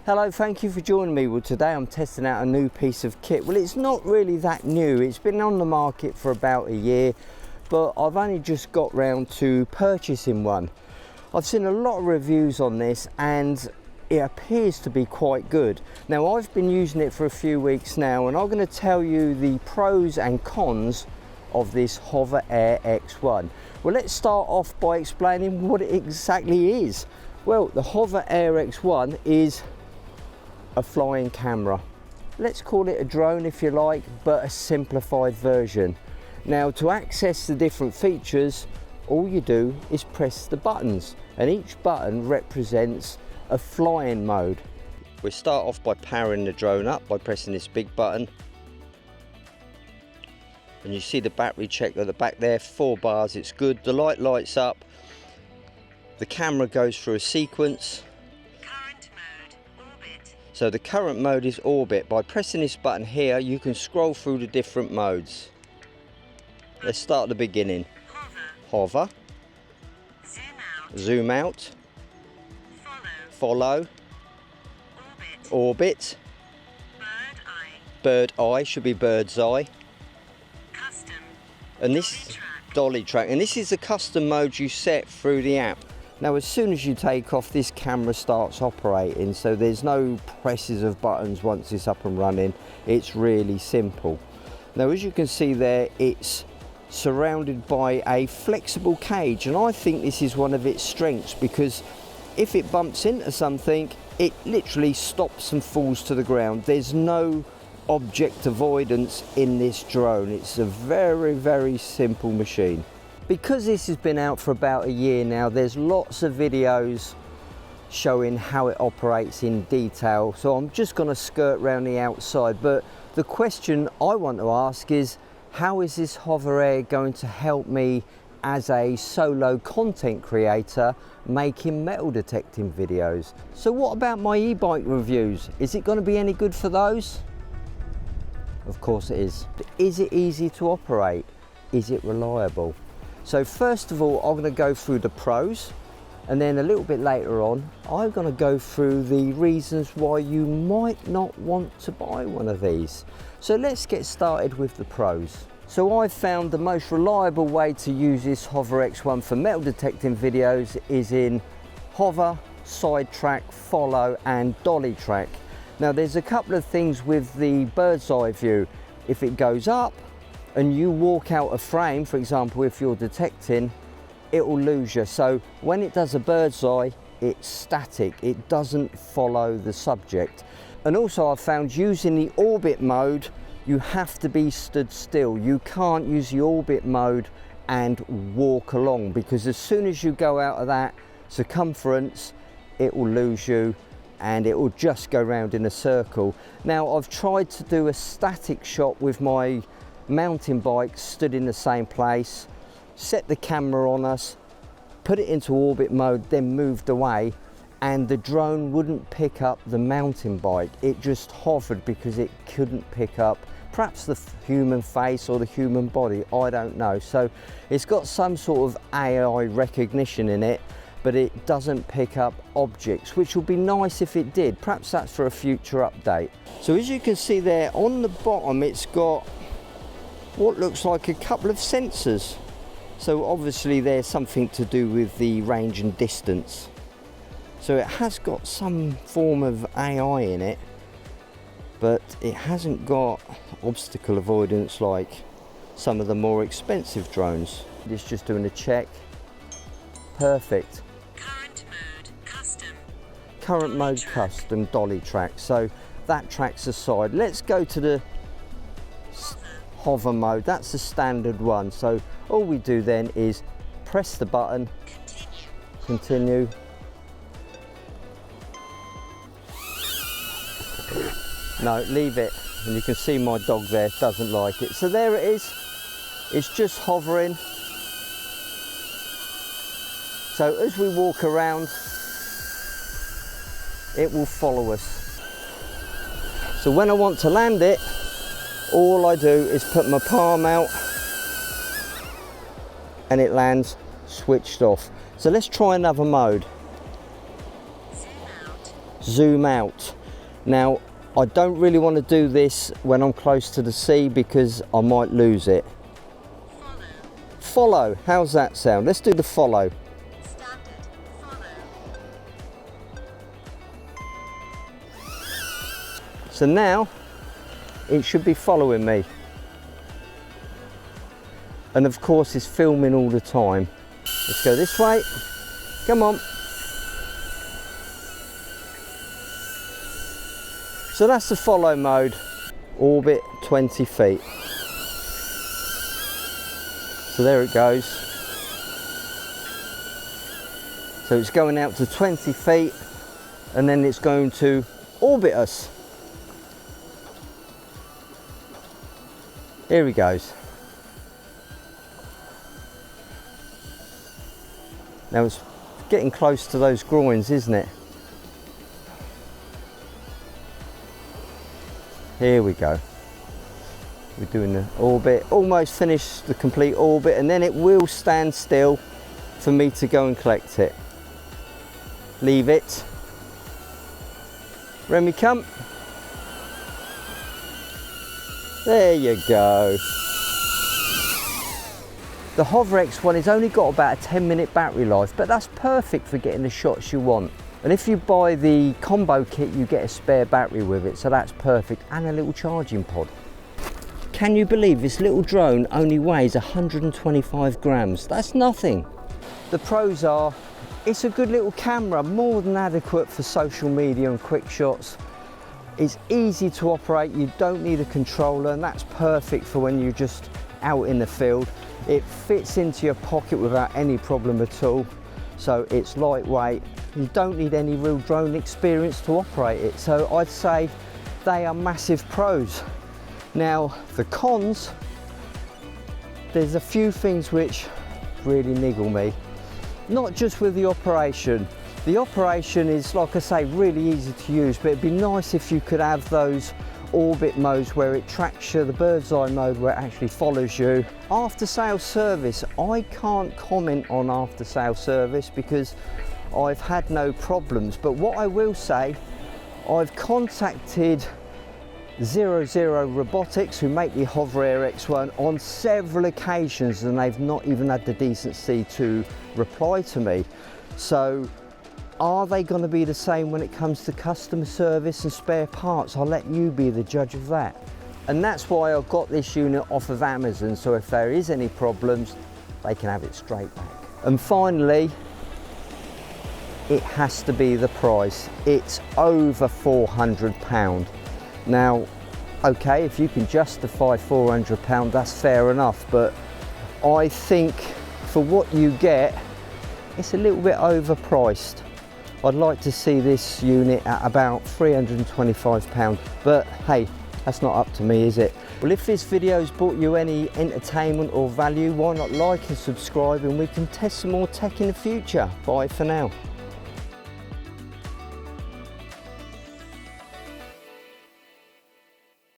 Hello, thank you for joining me. Well, today I'm testing out a new piece of kit. Well, it's not really that new. It's been on the market for about a year, but I've only just got round to purchasing one. I've seen a lot of reviews on this and it appears to be quite good. Now, I've been using it for a few weeks now and I'm going to tell you the pros and cons of this Hover Air X1. Well, let's start off by explaining what it exactly is. Well, the Hover Air X1 is a flying camera. Let's call it a drone if you like, but a simplified version. Now, to access the different features, all you do is press the buttons and each button represents a flying mode. We start off by powering the drone up by pressing this big button. And you see the battery check at the back there, 4 bars, it's good. The light lights up. The camera goes through a sequence. Current mode, orbit. So the current mode is orbit. By pressing this button here, you can scroll through the different modes. Let's start at the beginning. Hover. Zoom out. Follow. Orbit. Bird eye should be bird's eye. Custom. And this dolly track. And this is the custom mode you set through the app. Now, as soon as you take off, this camera starts operating, so there's no presses of buttons once it's up and running. It's really simple. Now, as you can see there, it's surrounded by a flexible cage, and I think this is one of its strengths because if it bumps into something, it literally stops and falls to the ground. There's no object avoidance in this drone. It's a very, very simple machine. Because this has been out for about a year now, there's lots of videos showing how it operates in detail, so I'm just going to skirt around the outside. But the question I want to ask is, how is this Hover Air going to help me as a solo content creator making metal detecting videos? So what about my e-bike reviews? Is it going to be any good for those? Of course it is. But is it easy to operate? Is it reliable? So first of all, I'm going to go through the pros, and then a little bit later on I'm going to go through the reasons why you might not want to buy one of these. So let's get started with the pros. So I've found the most reliable way to use this Hover X1 for metal detecting videos is in hover, side track, follow and dolly track. Now, there's a couple of things with the bird's eye view. If it goes up and you walk out of frame, for example, if you're detecting, it will lose you. So when it does a bird's eye, it's static. It doesn't follow the subject. And also I've found using the orbit mode, you have to be stood still. You can't use the orbit mode and walk along, because as soon as you go out of that circumference, it will lose you and it will just go round in a circle. Now, I've tried to do a static shot with my mountain bike stood in the same place, set the camera on us, put it into orbit mode, then moved away, and the drone wouldn't pick up the mountain bike. It just hovered because it couldn't pick up perhaps the human face or the human body, I don't know. So it's got some sort of AI recognition in it, but it doesn't pick up objects, which would be nice if it did. Perhaps that's for a future update. So as you can see there on the bottom, it's got what looks like a couple of sensors. So obviously there's something to do with the range and distance. So it has got some form of AI in it, but it hasn't got obstacle avoidance like some of the more expensive drones. It's just doing a check. Perfect. Current mode, custom. Current mode, custom, dolly track. So that track's aside. Let's go to the hover mode. That's the standard one. So all we do then is press the button, continue. No, leave it. And you can see my dog there doesn't like it. So there it is. It's just hovering. So as we walk around, it will follow us. So when I want to land it, all I do is put my palm out and it lands switched off. So let's try another mode. zoom out. Now, I don't really want to do this when I'm close to the sea because I might lose it. Follow, how's that sound? Let's do the follow. Standard. Follow. So now it should be following me. And of course it's filming all the time. Let's go this way. Come on. So that's the follow mode. Orbit 20 feet. So there it goes. So it's going out to 20 feet and then it's going to orbit us. Here he goes. Now it's getting close to those groins, isn't it? Here we go. We're doing the orbit, almost finished the complete orbit, and then it will stand still for me to go and collect it. Leave it. Remy, come. There you go. The HoverX one has only got about a 10-minute battery life, but that's perfect for getting the shots you want. And if you buy the combo kit, you get a spare battery with it, so that's perfect, and a little charging pod. Can you believe this little drone only weighs 125 grams? That's nothing. The pros are, it's a good little camera, more than adequate for social media and quick shots. It's easy to operate, you don't need a controller, and that's perfect for when you're just out in the field. It fits into your pocket without any problem at all. So it's lightweight. You don't need any real drone experience to operate it. So I'd say they are massive pros. Now, the cons, there's a few things which really niggle me. Not just with the operation. The operation is, like I say, really easy to use, but it'd be nice if you could have those orbit modes where it tracks you, the bird's eye mode where it actually follows you. After sales service, I can't comment on after sales service because I've had no problems, but what I will say, I've contacted 00 Robotics, who make the Hover Air X1, on several occasions, and they've not even had the decency to reply to me. So are they going to be the same when it comes to customer service and spare parts? I'll let you be the judge of that. And that's why I got this unit off of Amazon, so if there is any problems, they can have it straight back. And finally, it has to be the price. It's over £400. Now, okay, if you can justify £400, that's fair enough, but I think for what you get, it's a little bit overpriced. I'd like to see this unit at about £325, but hey, that's not up to me, is it? Well, if this video's brought you any entertainment or value, why not like and subscribe, and we can test some more tech in the future. Bye for now.